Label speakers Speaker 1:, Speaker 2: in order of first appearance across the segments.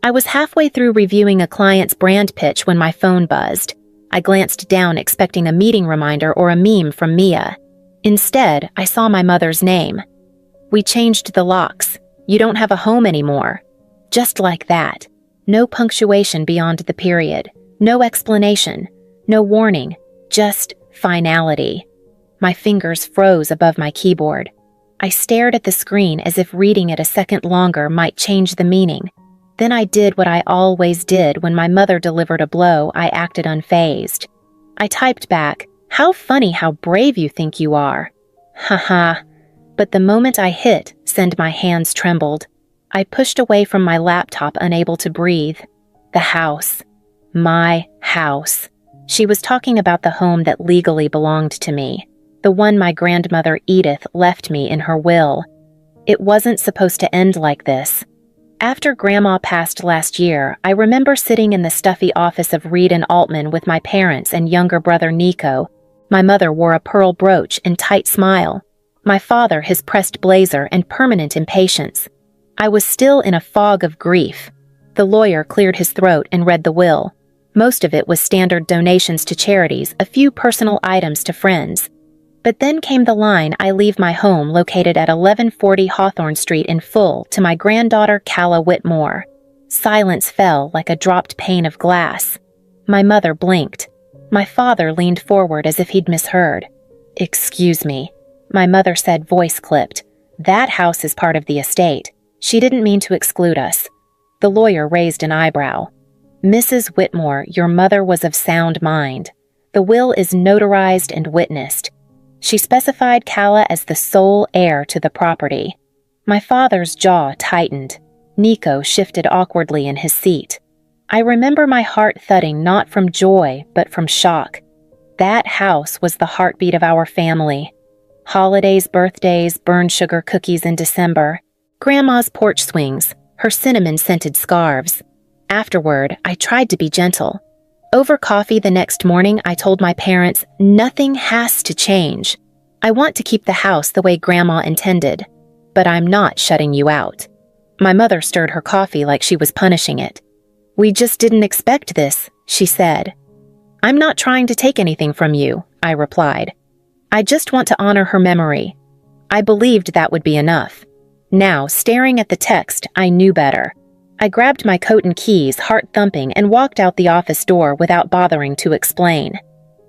Speaker 1: I was halfway through reviewing a client's brand pitch when my phone buzzed. I glanced down expecting a meeting reminder or a meme from Mia. Instead, I saw my mother's name. "We changed the locks. You don't have a home anymore." Just like that. No punctuation beyond the period. No explanation. No warning. Just finality. My fingers froze above my keyboard. I stared at the screen as if reading it a second longer might change the meaning. Then I did what I always did when my mother delivered a blow. I acted unfazed. I typed back, "How funny how brave you think you are." Haha. But the moment I hit send, my hands trembled. I pushed away from my laptop, unable to breathe. The house. My house. She was talking about the home that legally belonged to me. The one my grandmother Edith left me in her will. It wasn't supposed to end like this. After Grandma passed last year, I remember sitting in the stuffy office of Reed and Altman with my parents and younger brother Nico. My mother wore a pearl brooch and tight smile. My father his pressed blazer and permanent impatience. I was still in a fog of grief. The lawyer cleared his throat and read the will. Most of it was standard donations to charities, a few personal items to friends. But then came the line, "I leave my home located at 1140 Hawthorne Street in full to my granddaughter Calla Whitmore." Silence fell like a dropped pane of glass. My mother blinked. My father leaned forward as if he'd misheard. "Excuse me," my mother said, voice clipped. "That house is part of the estate. She didn't mean to exclude us." The lawyer raised an eyebrow. "Mrs. Whitmore, your mother was of sound mind. The will is notarized and witnessed. She specified Calla as the sole heir to the property." My father's jaw tightened. Nico shifted awkwardly in his seat. I remember my heart thudding not from joy, but from shock. That house was the heartbeat of our family. Holidays, birthdays, burned sugar cookies in December. Grandma's porch swings, her cinnamon-scented scarves. Afterward, I tried to be gentle. Over coffee the next morning, I told my parents, "Nothing has to change. I want to keep the house the way Grandma intended, but I'm not shutting you out." My mother stirred her coffee like she was punishing it. "We just didn't expect this," she said. "I'm not trying to take anything from you," I replied. "I just want to honor her memory." I believed that would be enough. Now, staring at the text, I knew better. I grabbed my coat and keys, heart thumping, and walked out the office door without bothering to explain.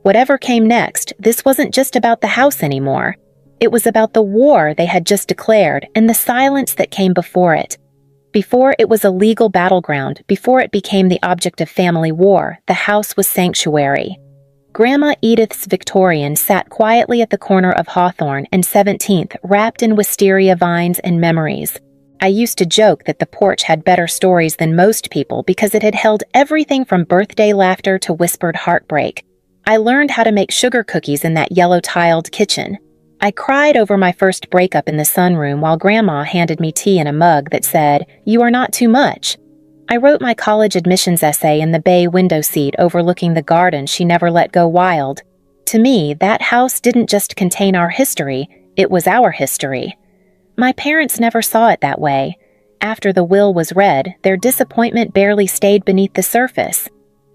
Speaker 1: Whatever came next, this wasn't just about the house anymore. It was about the war they had just declared and the silence that came before it. Before it was a legal battleground, before it became the object of family war, the house was sanctuary. Grandma Edith's Victorian sat quietly at the corner of Hawthorne and 17th, wrapped in wisteria vines and memories. I used to joke that the porch had better stories than most people because it had held everything from birthday laughter to whispered heartbreak. I learned how to make sugar cookies in that yellow-tiled kitchen. I cried over my first breakup in the sunroom while Grandma handed me tea in a mug that said, "You are not too much." I wrote my college admissions essay in the bay window seat overlooking the garden she never let go wild. To me, that house didn't just contain our history, it was our history. My parents never saw it that way. After the will was read, their disappointment barely stayed beneath the surface.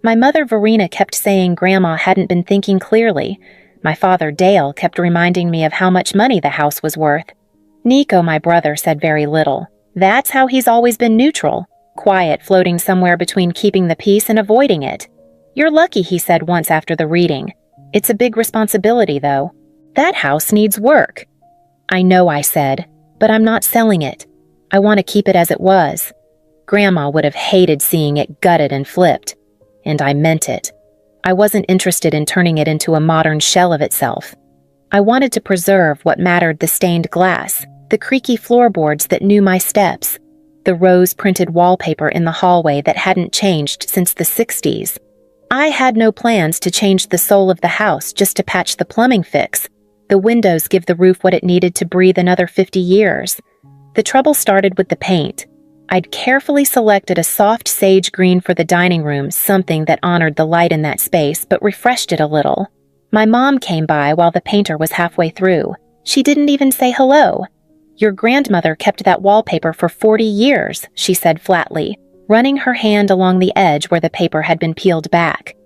Speaker 1: My mother Verena kept saying Grandma hadn't been thinking clearly. My father Dale kept reminding me of how much money the house was worth. Nico, my brother, said very little. That's how he's always been neutral, quiet, floating somewhere between keeping the peace and avoiding it. "You're lucky," he said once after the reading. "It's a big responsibility, though. That house needs work." "I know," I said, "but I'm not selling it. I want to keep it as it was." Grandma would have hated seeing it gutted and flipped. And I meant it. I wasn't interested in turning it into a modern shell of itself. I wanted to preserve what mattered: the stained glass, the creaky floorboards that knew my steps, the rose-printed wallpaper in the hallway that hadn't changed since the 60s. I had no plans to change the soul of the house just to patch the plumbing fix. The windows give the roof what it needed to breathe another 50 years. The trouble started with the paint. I'd carefully selected a soft sage green for the dining room, something that honored the light in that space but refreshed it a little. My mom came by while the painter was halfway through. She didn't even say hello. "Your grandmother kept that wallpaper for 40 years, she said flatly. running her hand along the edge where the paper had been peeled back.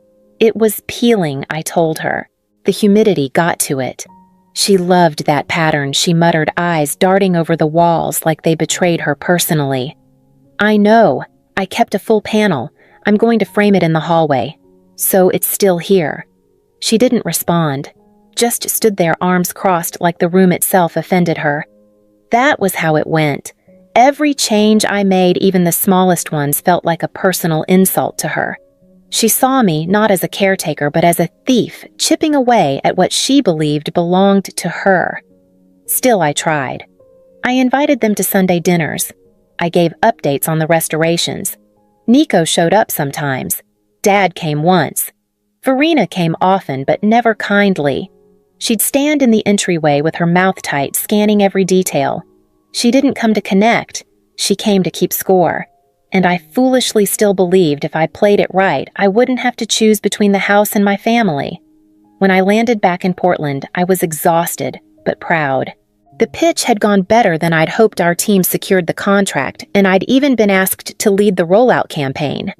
Speaker 1: It was peeling, I told her. The humidity got to it. She loved that pattern, she muttered, eyes darting over the walls like they betrayed her personally. I know. I kept a full panel. I'm going to frame it in the hallway. So it's still here. She didn't respond, just stood there, arms crossed, like the room itself offended her. That was how it went. Every change I made, even the smallest ones, felt like a personal insult to her. She saw me not as a caretaker, but as a thief, chipping away at what she believed belonged to her. Still, I tried. I invited them to Sunday dinners. I gave updates on the restorations. Nico showed up sometimes. Dad came once. Verena came often, but never kindly. She'd stand in the entryway with her mouth tight, scanning every detail. She didn't come to connect. She came to keep score. And I foolishly still believed if I played it right, I wouldn't have to choose between the house and my family. When I landed back in Portland, I was exhausted, but proud. The pitch had gone better than I'd hoped. Our team secured the contract, and I'd even been asked to lead the rollout campaign.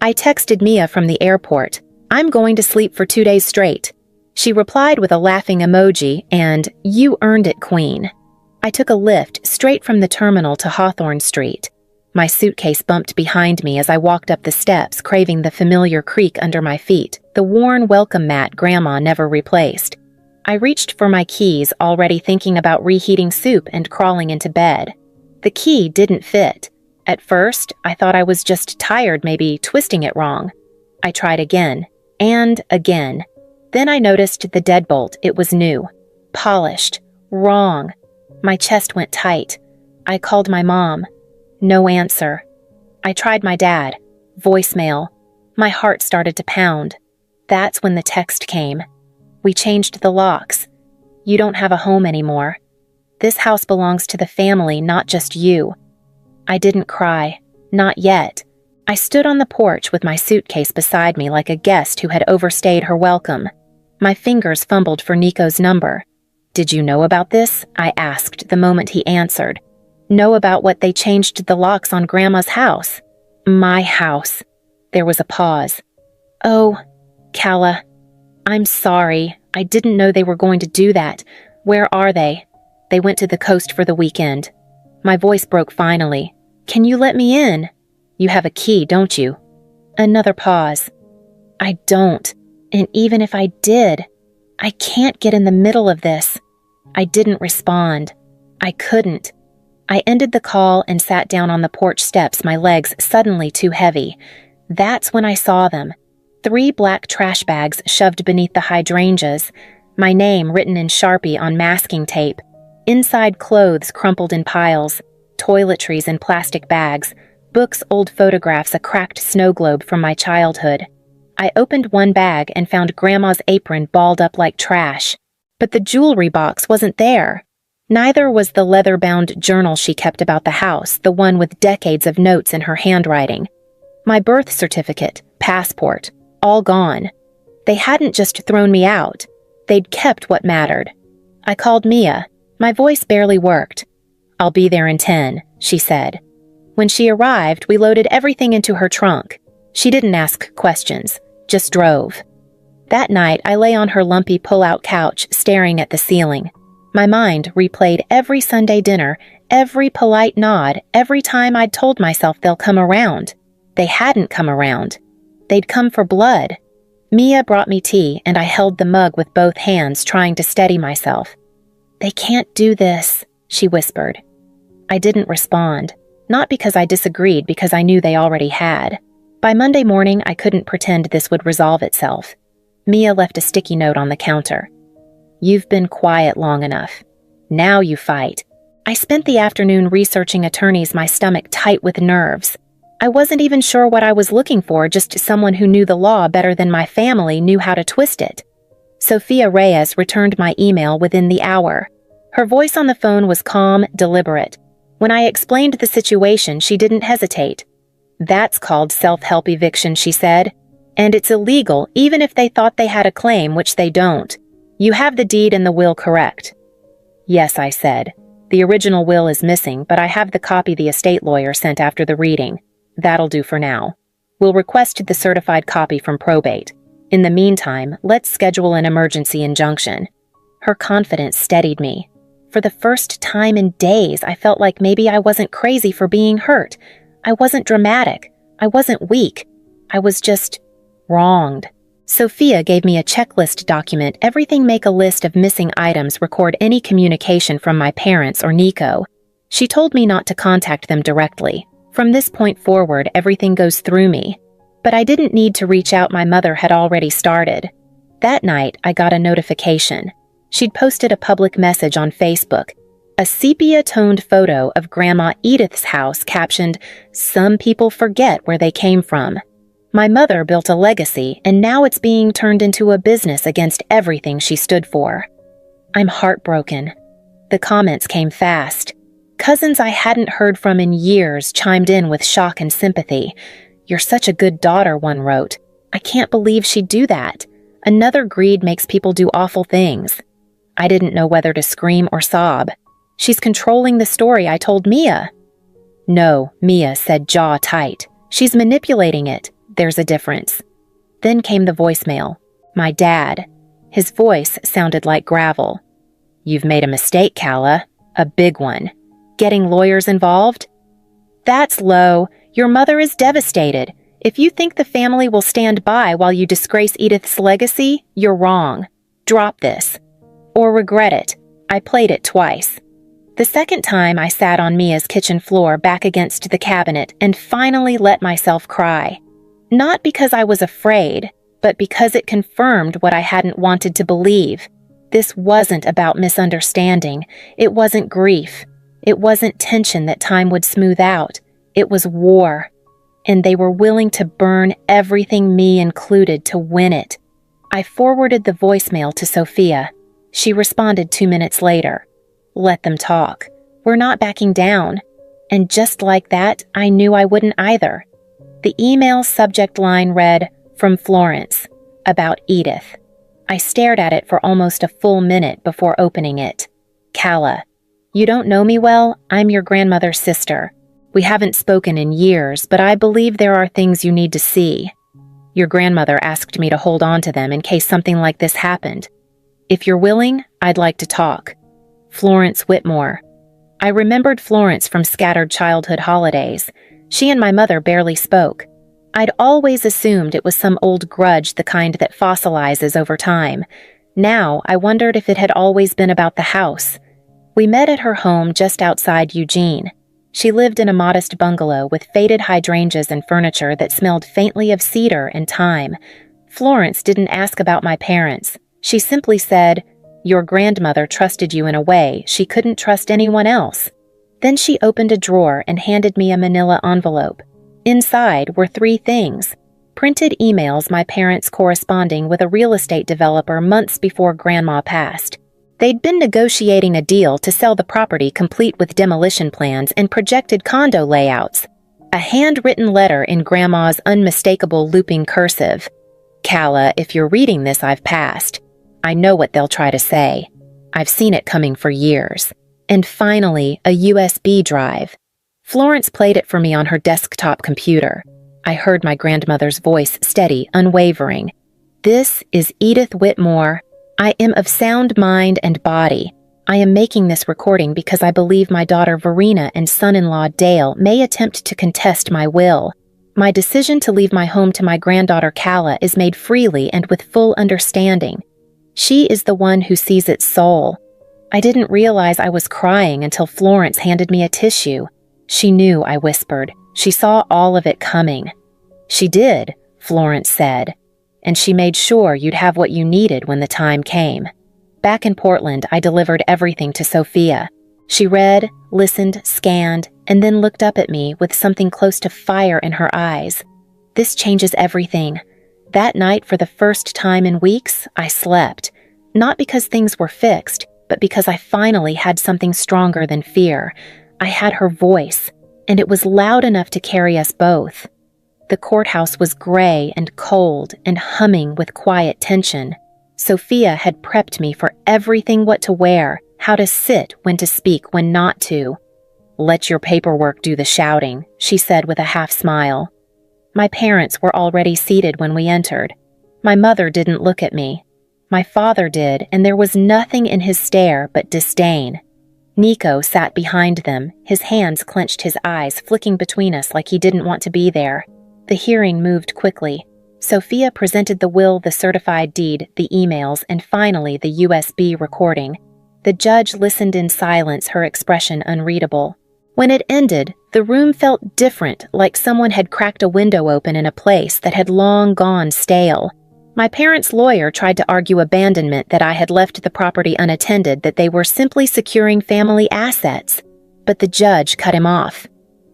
Speaker 1: I texted Mia from the airport, "I'm going to sleep for 2 days straight." She replied with a laughing emoji and, "You earned it, Queen." I took a lift straight from the terminal to Hawthorne Street. My suitcase bumped behind me as I walked up the steps, craving the familiar creak under my feet, the worn welcome mat Grandma never replaced. I reached for my keys, already thinking about reheating soup and crawling into bed. The key didn't fit. At first, I thought I was just tired, maybe twisting it wrong. I tried again, and again. Then I noticed the deadbolt. It was new. Polished. Wrong. My chest went tight. I called my mom. No answer. I tried my dad. Voicemail. My heart started to pound. That's when the text came. "We changed the locks. You don't have a home anymore. This house belongs to the family, not just you." I didn't cry. Not yet. I stood on the porch with my suitcase beside me like a guest who had overstayed her welcome. My fingers fumbled for Nico's number. "Did you know about this?" I asked the moment he answered. "Know about what they changed the locks on Grandma's house?" "My house." There was a pause. "Oh, Calla, I'm sorry. I didn't know they were going to do that. Where are they?" "They went to the coast for the weekend." My voice broke finally. "Can you let me in?" "You have a key, don't you?" Another pause. "I don't. And even if I did, I can't get in the middle of this." I didn't respond. I couldn't. I ended the call and sat down on the porch steps, my legs suddenly too heavy. That's when I saw them. 3 black trash bags shoved beneath the hydrangeas, my name written in Sharpie on masking tape, inside clothes crumpled in piles, toiletries in plastic bags, books, old photographs, a cracked snow globe from my childhood. I opened one bag and found Grandma's apron balled up like trash. But the jewelry box wasn't there. Neither was the leather-bound journal she kept about the house, the one with decades of notes in her handwriting. My birth certificate, passport, all gone. They hadn't just thrown me out. They'd kept what mattered. I called Mia. My voice barely worked. "I'll be there in 10, she said. When she arrived, we loaded everything into her trunk. She didn't ask questions, just drove. That night, I lay on her lumpy pull-out couch, staring at the ceiling. My mind replayed every Sunday dinner, every polite nod, every time I'd told myself they'll come around. They hadn't come around. They'd come for blood. Mia brought me tea, and I held the mug with both hands, trying to steady myself. "They can't do this," she whispered. I didn't respond, not because I disagreed, because I knew they already had. By Monday morning, I couldn't pretend this would resolve itself. Mia left a sticky note on the counter. "You've been quiet long enough. Now you fight." I spent the afternoon researching attorneys, my stomach tight with nerves. I wasn't even sure what I was looking for, just someone who knew the law better than my family knew how to twist it. Sophia Reyes returned my email within the hour. Her voice on the phone was calm, deliberate. When I explained the situation, she didn't hesitate. "That's called self-help eviction," she said. "And it's illegal, even if they thought they had a claim, which they don't. You have the deed and the will correct." "Yes," I said. "The original will is missing, but I have the copy the estate lawyer sent after the reading." That'll do for now. We'll request the certified copy from probate. In the meantime, let's schedule an emergency injunction. Her confidence steadied me. For the first time in days, I felt like maybe I wasn't crazy for being hurt. I wasn't dramatic. I wasn't weak. I was just wronged. Sophia gave me a checklist document. Everything: make a list of missing items, record any communication from my parents or Nico. She told me not to contact them directly. From this point forward, everything goes through me. But I didn't need to reach out. My mother had already started. That night, I got a notification. She'd posted a public message on Facebook, a sepia-toned photo of Grandma Edith's house captioned, "Some people forget where they came from." My mother built a legacy, and now it's being turned into a business against everything she stood for. I'm heartbroken. The comments came fast. Cousins I hadn't heard from in years chimed in with shock and sympathy. "You're such a good daughter," one wrote. "I can't believe she'd do that. Another greed makes people do awful things." I didn't know whether to scream or sob. "She's controlling the story," I told Mia. "No," Mia said, jaw tight. "She's manipulating it. There's a difference." Then came the voicemail. My dad. His voice sounded like gravel. "You've made a mistake, Calla. A big one. Getting lawyers involved?" "That's low. Your mother is devastated. If you think the family will stand by while you disgrace Edith's legacy, you're wrong. Drop this. Or regret it." I played it twice. The second time, I sat on Mia's kitchen floor back against the cabinet and finally let myself cry. Not because I was afraid, but because it confirmed what I hadn't wanted to believe. This wasn't about misunderstanding. It wasn't grief. It wasn't tension that time would smooth out. It was war. And they were willing to burn everything, me included, to win it. I forwarded the voicemail to Sophia. She responded 2 minutes later. "Let them talk. We're not backing down." And just like that, I knew I wouldn't either. The email's subject line read, "From Florence," about Edith. I stared at it for almost a full minute before opening it. "Calla, you don't know me well. I'm your grandmother's sister. We haven't spoken in years, but I believe there are things you need to see. Your grandmother asked me to hold on to them in case something like this happened. If you're willing, I'd like to talk. Florence Whitmore." I remembered Florence from scattered childhood holidays. She and my mother barely spoke. I'd always assumed it was some old grudge, the kind that fossilizes over time. Now, I wondered if it had always been about the house. We met at her home just outside Eugene. She lived in a modest bungalow with faded hydrangeas and furniture that smelled faintly of cedar and thyme. Florence didn't ask about my parents. She simply said, "Your grandmother trusted you in a way she couldn't trust anyone else." Then she opened a drawer and handed me a manila envelope. Inside were 3 things: printed emails my parents corresponding with a real estate developer months before Grandma passed. They'd been negotiating a deal to sell the property complete with demolition plans and projected condo layouts. A handwritten letter in Grandma's unmistakable looping cursive. "Calla, if you're reading this, I've passed. I know what they'll try to say. I've seen it coming for years." And finally, a USB drive. Florence played it for me on her desktop computer. I heard my grandmother's voice, steady, unwavering. "This is Edith Whitmore. I am of sound mind and body. I am making this recording because I believe my daughter Verena and son-in-law Dale may attempt to contest my will. My decision to leave my home to my granddaughter Calla is made freely and with full understanding. She is the one who sees its soul." I didn't realize I was crying until Florence handed me a tissue. "She knew," I whispered. "She saw all of it coming." "She did," Florence said. "And she made sure you'd have what you needed when the time came." Back in Portland, I delivered everything to Sophia. She read, listened, scanned, and then looked up at me with something close to fire in her eyes. "This changes everything." That night, for the first time in weeks, I slept. Not because things were fixed, but because I finally had something stronger than fear. I had her voice, and it was loud enough to carry us both. The courthouse was gray and cold and humming with quiet tension. Sophia had prepped me for everything: what to wear, how to sit, when to speak, when not to. "Let your paperwork do the shouting," she said with a half smile. My parents were already seated when we entered. My mother didn't look at me. My father did, and there was nothing in his stare but disdain. Nico sat behind them, his hands clenched, his eyes flicking between us like he didn't want to be there. The hearing moved quickly. Sophia presented the will, the certified deed, the emails, and finally the USB recording. The judge listened in silence, her expression unreadable. When it ended, the room felt different, like someone had cracked a window open in a place that had long gone stale. My parents' lawyer tried to argue abandonment, that I had left the property unattended, that they were simply securing family assets. But the judge cut him off.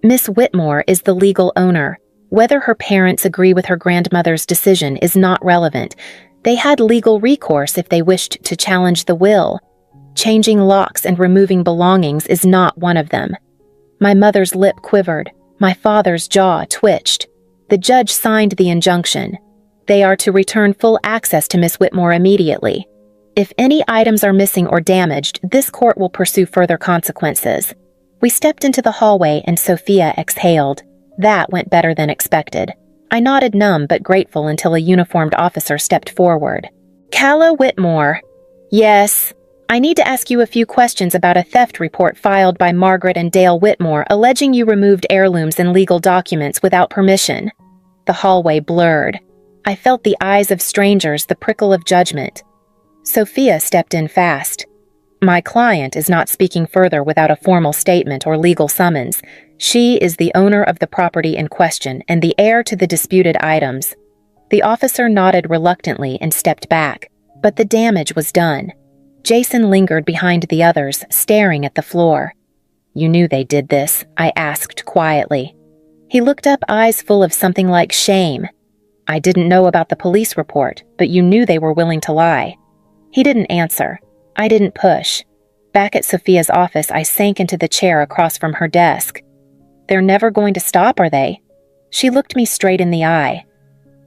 Speaker 1: Miss Whitmore is the legal owner. Whether her parents agree with her grandmother's decision is not relevant. They had legal recourse if they wished to challenge the will. Changing locks and removing belongings is not one of them. My mother's lip quivered. My father's jaw twitched. The judge signed the injunction. They are to return full access to Miss Whitmore immediately. If any items are missing or damaged, this court will pursue further consequences. We stepped into the hallway and Sophia exhaled. That went better than expected. I nodded numb but grateful until a uniformed officer stepped forward. "Calla Whitmore." "Yes. I need to ask you a few questions about a theft report filed by Margaret and Dale Whitmore alleging you removed heirlooms and legal documents without permission." The hallway blurred. I felt the eyes of strangers, the prickle of judgment. Sophia stepped in fast. "My client is not speaking further without a formal statement or legal summons. She is the owner of the property in question and the heir to the disputed items." The officer nodded reluctantly and stepped back, but the damage was done. Jason lingered behind the others, staring at the floor. "You knew they did this?" I asked quietly. He looked up, eyes full of something like shame. "I didn't know about the police report, but you knew they were willing to lie." He didn't answer. I didn't push. Back at Sophia's office, I sank into the chair across from her desk. "They're never going to stop, are they?" She looked me straight in the eye.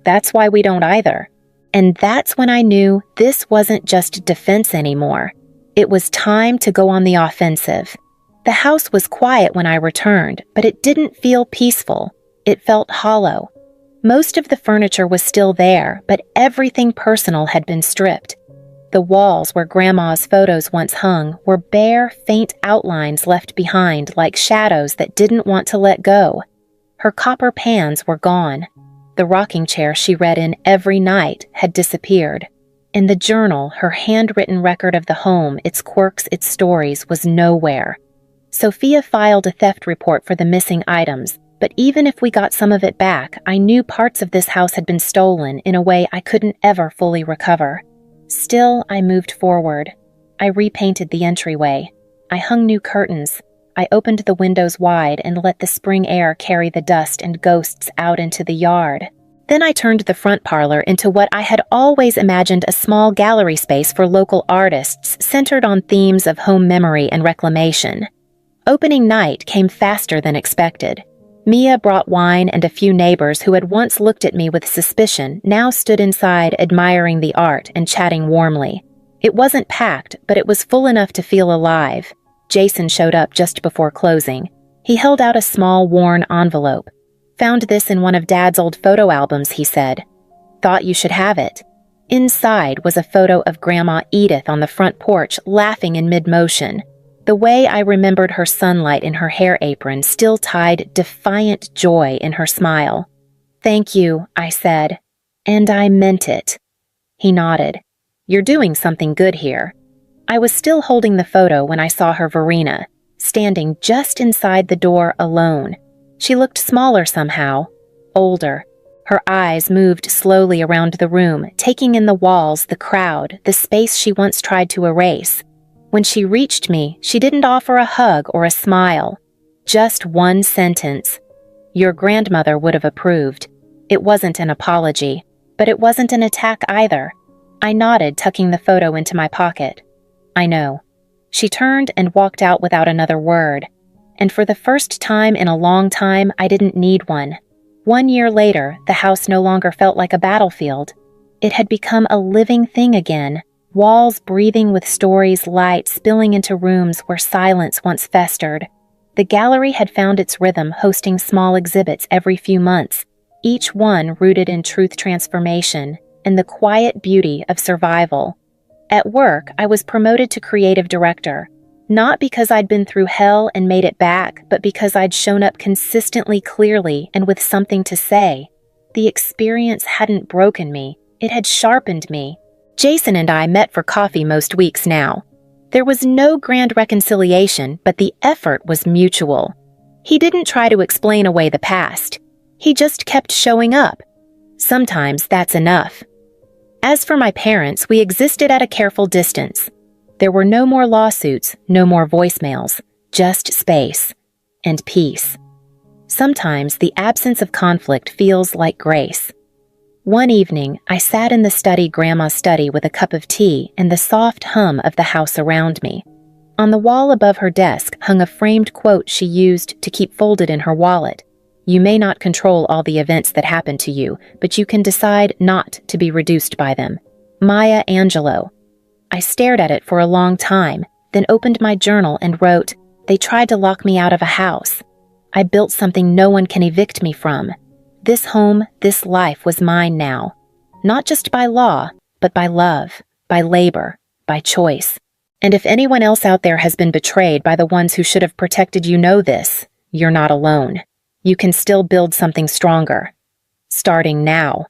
Speaker 1: "That's why we don't either." And that's when I knew this wasn't just defense anymore. It was time to go on the offensive. The house was quiet when I returned, but it didn't feel peaceful. It felt hollow. Most of the furniture was still there, but everything personal had been stripped. The walls where Grandma's photos once hung were bare, faint outlines left behind like shadows that didn't want to let go. Her copper pans were gone. The rocking chair she read in every night had disappeared. In the journal, her handwritten record of the home, its quirks, its stories, was nowhere. Sophia filed a theft report for the missing items, but even if we got some of it back, I knew parts of this house had been stolen in a way I couldn't ever fully recover. Still, I moved forward. I repainted the entryway. I hung new curtains. I opened the windows wide and let the spring air carry the dust and ghosts out into the yard. Then I turned the front parlor into what I had always imagined, a small gallery space for local artists centered on themes of home memory and reclamation. Opening night came faster than expected. Mia brought wine, and a few neighbors who had once looked at me with suspicion now stood inside admiring the art and chatting warmly. It wasn't packed, but it was full enough to feel alive. Jason showed up just before closing. He held out a small, worn envelope. "Found this in one of Dad's old photo albums," he said. "Thought you should have it." Inside was a photo of Grandma Edith on the front porch, laughing in mid-motion. The way I remembered her sunlight in her hair apron still tied defiant joy in her smile. "Thank you," I said. "And I meant it." He nodded. "You're doing something good here." I was still holding the photo when I saw her Verena, standing just inside the door alone. She looked smaller somehow, older. Her eyes moved slowly around the room, taking in the walls, the crowd, the space she once tried to erase. When she reached me, she didn't offer a hug or a smile. Just one sentence. "Your grandmother would have approved." It wasn't an apology, but it wasn't an attack either. I nodded, tucking the photo into my pocket. "I know." She turned and walked out without another word. And for the first time in a long time, I didn't need one. 1 year later, the house no longer felt like a battlefield. It had become a living thing again. Walls breathing with stories, light spilling into rooms where silence once festered. The gallery had found its rhythm, hosting small exhibits every few months, each one rooted in truth transformation and the quiet beauty of survival. At work, I was promoted to creative director, not because I'd been through hell and made it back, but because I'd shown up consistently, clearly, and with something to say. The experience hadn't broken me, it had sharpened me. Jason and I met for coffee most weeks now. There was no grand reconciliation, but the effort was mutual. He didn't try to explain away the past. He just kept showing up. Sometimes that's enough. As for my parents, we existed at a careful distance. There were no more lawsuits, no more voicemails, just space and peace. Sometimes the absence of conflict feels like grace. One evening, I sat in the study, Grandma's study, with a cup of tea and the soft hum of the house around me. On the wall above her desk hung a framed quote she used to keep folded in her wallet. "You may not control all the events that happen to you, but you can decide not to be reduced by them." Maya Angelou. I stared at it for a long time, then opened my journal and wrote, "They tried to lock me out of a house. I built something no one can evict me from. This home, this life was mine now. Not just by law, but by love, by labor, by choice. And if anyone else out there has been betrayed by the ones who should have protected you, know this: you're not alone. You can still build something stronger. Starting now."